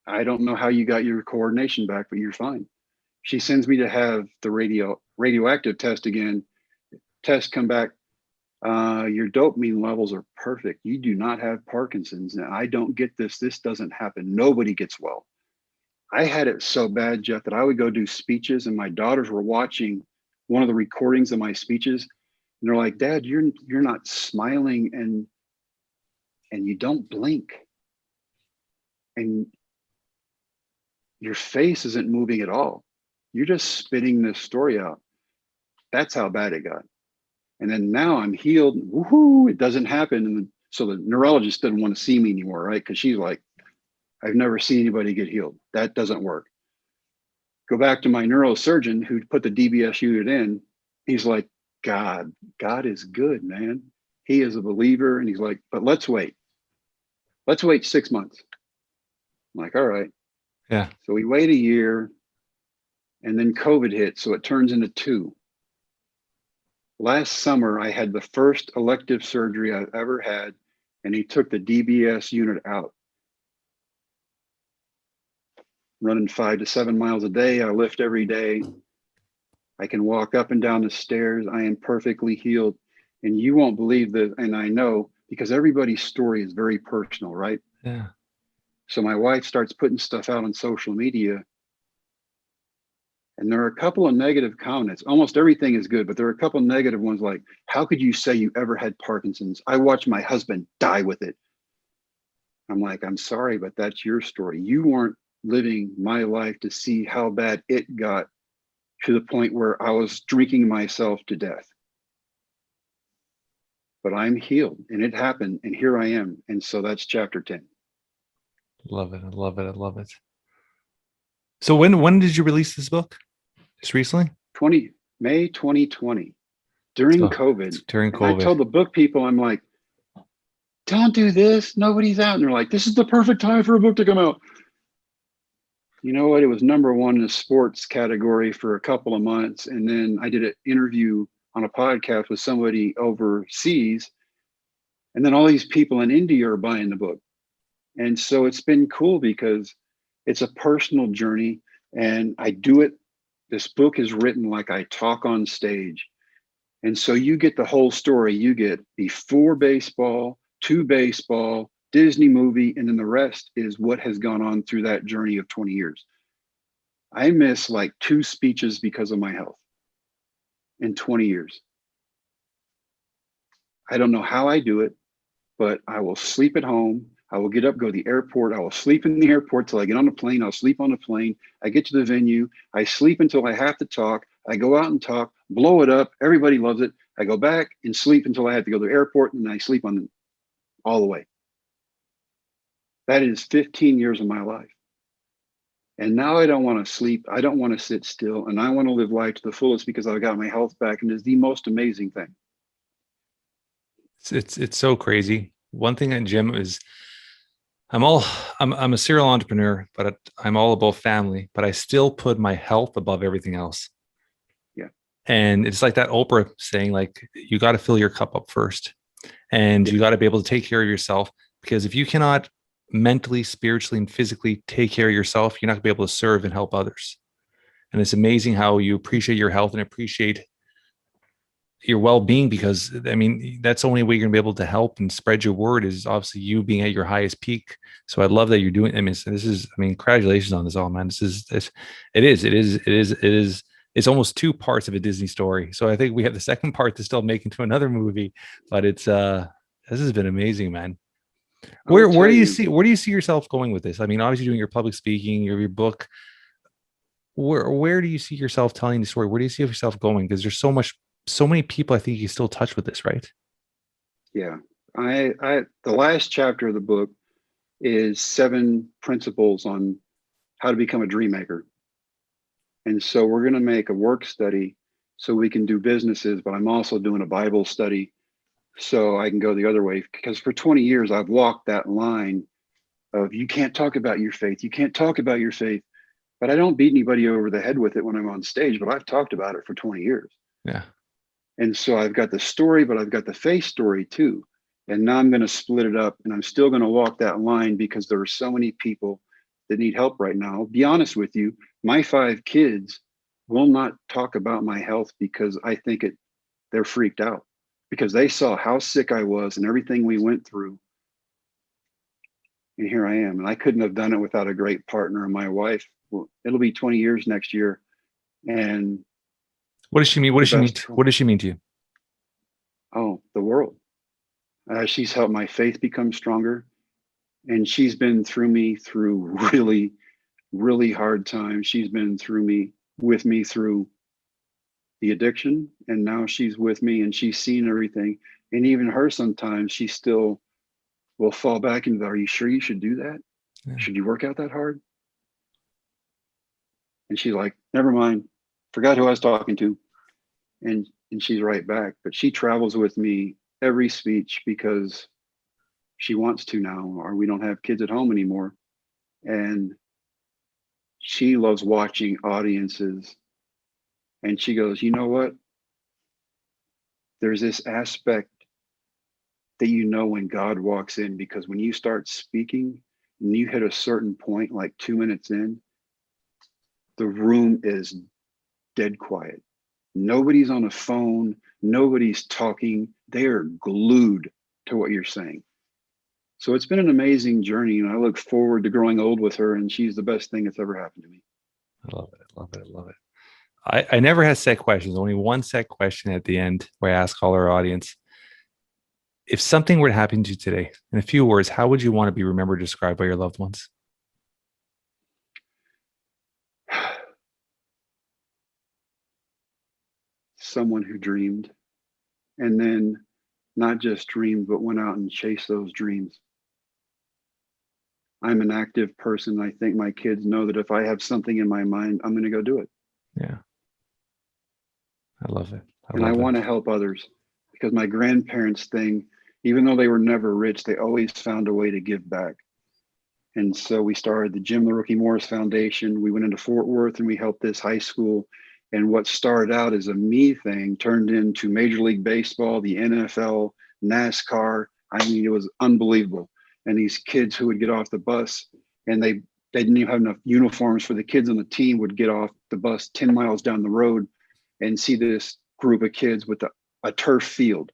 I don't know how you got your coordination back, but you're fine. She sends me to have the radioactive test again. Tests come back. Your dopamine levels are perfect. You do not have Parkinson's. Now, I don't get this. This doesn't happen. Nobody gets well. I had it so bad, Jeff, that I would go do speeches, and my daughters were watching one of the recordings of my speeches, and they're like, "Dad, you're not smiling, and you don't blink, and your face isn't moving at all. You're just spitting this story out." That's how bad it got. And then now I'm healed. Woohoo! It doesn't happen, and so the neurologist doesn't want to see me anymore, right? Because she's like, I've never seen anybody get healed. That doesn't work. Go back to my neurosurgeon who put the DBS unit in. He's like, God is good, man. He is a believer. And he's like, but let's wait. Let's wait 6 months. I'm like, all right.
Yeah.
So we wait a year, and then COVID hit. So it turns into 2. Last summer, I had the first elective surgery I've ever had, and he took the DBS unit out. Running 5 to 7 miles a day. I lift every day. I can walk up and down the stairs. I am perfectly healed. And you won't believe this, and I know, because everybody's story is very personal, right?
Yeah.
So my wife starts putting stuff out on social media, and there are a couple of negative comments. Almost everything is good, but there are a couple of negative ones like, how could you say you ever had Parkinson's? I watched my husband die with it. I'm like, I'm sorry, but that's your story. You weren't living my life to see how bad it got to the point where I was drinking myself to death. But I'm healed, and it happened, and here I am. And so that's chapter 10.
Love it. I love it. I love it. So when did you release this book? Just recently?
May 2020, during COVID.
During
And
COVID.
I told the book people, I'm like, don't do this. Nobody's out. And they're like, this is the perfect time for a book to come out. You know what? It was #1 in the sports category for a couple of months. And then I did an interview on a podcast with somebody overseas. And then all these people in India are buying the book. And so it's been cool because it's a personal journey, and I do it. This book is written like I talk on stage. And so you get the whole story. You get before baseball, to baseball, Disney movie, and then the rest is what has gone on through that journey of 20 years. I miss like 2 speeches because of my health in 20 years. I don't know how I do it, but I will sleep at home. I will get up, go to the airport. I will sleep in the airport till I get on the plane. I'll sleep on the plane. I get to the venue. I sleep until I have to talk. I go out and talk, blow it up. Everybody loves it. I go back and sleep until I have to go to the airport, and I sleep on all the way. That is 15 years of my life. And now I don't want to sleep. I don't want to sit still. And I want to live life to the fullest because I've got my health back. And it's the most amazing thing.
It's so crazy. One thing at Jim is I'm a serial entrepreneur, but I'm all about family, but I still put my health above everything else.
Yeah.
And it's like that Oprah saying, like, you got to fill your cup up first, and you got to be able to take care of yourself, because if you cannot mentally, spiritually, and physically take care of yourself, you're not gonna be able to serve and help others. And it's amazing how you appreciate your health and appreciate your well-being, because I mean, that's the only way you're gonna be able to help and spread your word is obviously you being at your highest peak. So I love that you're doing. I mean, congratulations on this all, man. It's almost 2 parts of a Disney story. So I think we have the second part to still make into another movie, but this has been amazing, man. Where do you see yourself going with this? I mean, obviously doing your public speaking, your book. Where do you see yourself telling the story? Where do you see yourself going? Because there's so many people I think you still touch with this, right?
Yeah. The last chapter of the book is 7 principles on how to become a dream maker. And so we're going to make a work study so we can do businesses, but I'm also doing a Bible study so I can go the other way. Because for 20 years, I've walked that line of you can't talk about your faith. You can't talk about your faith. But I don't beat anybody over the head with it when I'm on stage, but I've talked about it for 20 years.
Yeah.
And so I've got the story, but I've got the faith story too. And now I'm going to split it up, and I'm still going to walk that line because there are so many people that need help right now. I'll be honest with you, my 5 kids will not talk about my health because I think they're freaked out because they saw how sick I was and everything we went through. And here I am. And I couldn't have done it without a great partner and my wife. Well, it'll be 20 years next year. And
what does she mean? What does she mean? What does she mean to you?
Oh, the world. She's helped my faith become stronger. And she's been through really, really hard times. She's been with me through the addiction. And now she's with me and she's seen everything. And even her, sometimes she still will fall back into, are you sure you should do that? Yeah. Should you work out that hard? And she's like, never mind. Forgot who I was talking to. And she's right back. But she travels with me every speech because she wants to now, or we don't have kids at home anymore. And she loves watching audiences. And she goes, you know what? There's this aspect that when God walks in, because when you start speaking and you hit a certain point, like 2 minutes in, the room is dead quiet. Nobody's on a phone. Nobody's talking. They are glued to what you're saying. So it's been an amazing journey, and I look forward to growing old with her, and she's the best thing that's ever happened to me.
I love it. I love it. I love it. I never had set questions, only one set question at the end where I ask all our audience, if something were to happen to you today, in a few words, how would you want to be remembered, described by your loved ones?
Someone who dreamed, and then not just dreamed, but went out and chased those dreams. I'm an active person. I think my kids know that if I have something in my mind, I'm going to go do it.
Yeah. I love it.
I want to help others, because my grandparents' thing, even though they were never rich, they always found a way to give back. And so we started the Jim the Rookie Morris Foundation. We went into Fort Worth and we helped this high school. And what started out as a me thing turned into Major League Baseball, the NFL, NASCAR. I mean, it was unbelievable. And these kids who would get off the bus, and they didn't even have enough uniforms for the kids on the team, would get off the bus 10 miles down the road and see this group of kids with a turf field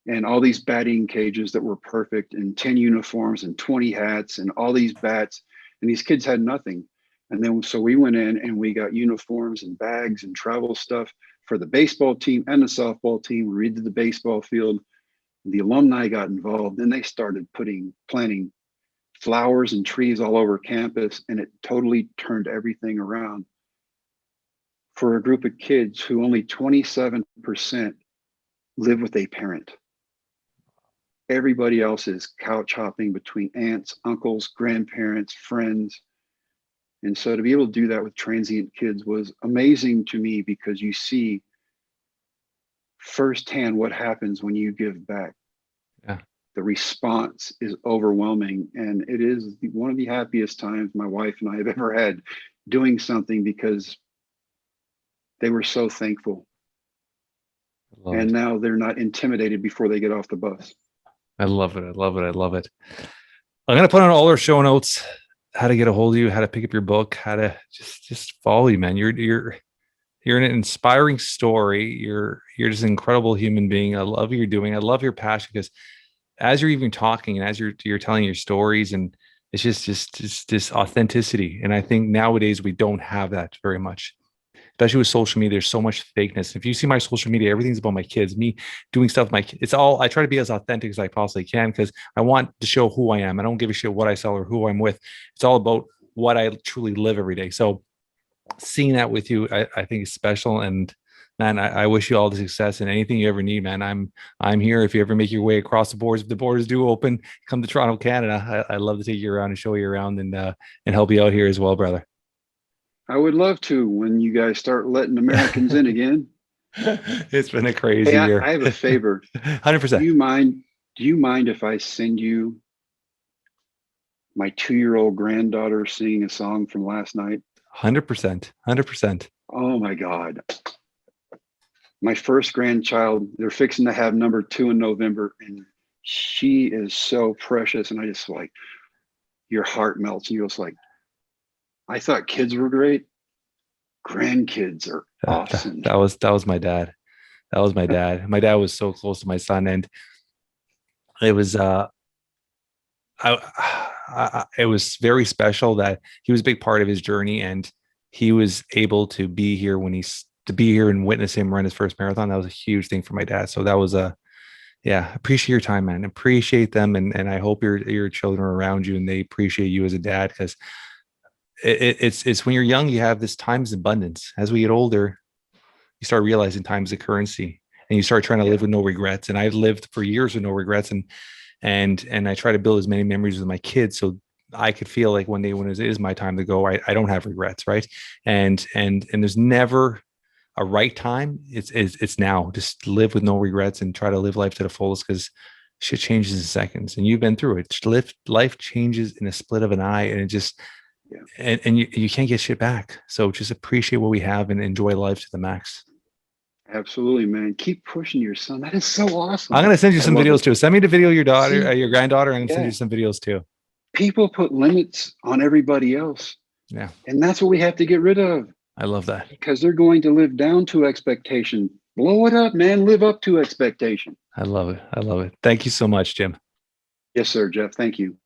and all these batting cages that were perfect, and 10 uniforms and 20 hats and all these bats. And these kids had nothing. And then, so we went in and we got uniforms and bags and travel stuff for the baseball team and the softball team. We redid the baseball field. The alumni got involved, and they started planting flowers and trees all over campus. And it totally turned everything around for a group of kids who only 27% live with a parent. Everybody else is couch hopping between aunts, uncles, grandparents, friends. And so to be able to do that with transient kids was amazing to me, because you see firsthand what happens when you give back.
Yeah.
The response is overwhelming. And it is one of the happiest times my wife and I have ever had doing something, because they were so thankful. And now they're not intimidated before they get off the bus.
I love it. I love it. I love it. I'm going to put on all our show notes, how to get a hold of you, how to pick up your book, how to just follow you, man. You're an inspiring story. You're just an incredible human being. I love what you're doing. I love your passion, because as you're even talking and as you're telling your stories, and it's just this authenticity. And I think nowadays we don't have that very much, especially with social media. There's so much fakeness. If you see my social media, everything's about my kids, me doing stuff with my kids. It's all, I try to be as authentic as I possibly can, because I want to show who I am. I don't give a shit what I sell or who I'm with. It's all about what I truly live every day. So seeing that with you, I think is special. And man, I wish you all the success, and anything you ever need, man. I'm here. If you ever make your way across the borders, if the borders do open, come to Toronto, Canada. I'd love to take you around and show you around and help you out here as well, brother.
I would love to when you guys start letting Americans in again.
It's been a crazy
Hey,
year.
I have a favor.
100%.
Do you mind if I send you my 2-year-old granddaughter singing a song from last night?
100%. 100%.
Oh my God. My first grandchild, they're fixing to have number 2 in November, and she is so precious. And I just like, your heart melts. And you're just like, I thought kids were great. Grandkids are awesome.
That was my dad. That was my dad. My dad was so close to my son, and it was it was very special that he was a big part of his journey, and he was able to be here to be here and witness him run his first marathon. That was a huge thing for my dad. So that was appreciate your time, man. Appreciate them, and I hope your children are around you and they appreciate you as a dad, because it's when you're young, you have this time's abundance. As we get older, you start realizing time's a currency, and you start trying to live with no regrets. And I've lived for years with no regrets, and I try to build as many memories with my kids, so I could feel like one day when it is my time to go, I don't have regrets, right? And there's never a right time. It's now. Just live with no regrets and try to live life to the fullest, because shit changes in seconds, and you've been through it. Life changes in a split of an eye, and it just and you can't get shit back. So just appreciate what we have and enjoy life to the max.
Absolutely, man. Keep pushing your son. That is so awesome.
I'm going to send you some videos too. Send me the video of your daughter, your granddaughter. I'm going to send
Yeah.
you some videos too.
People put limits on everybody else.
Yeah.
And that's what we have to get rid of,
I love that.
because they're going to live down to expectation. Blow it up, man. Live up to expectation.
I love it. I love it. Thank you so much, Jim.
Yes, sir, Jeff. Thank you.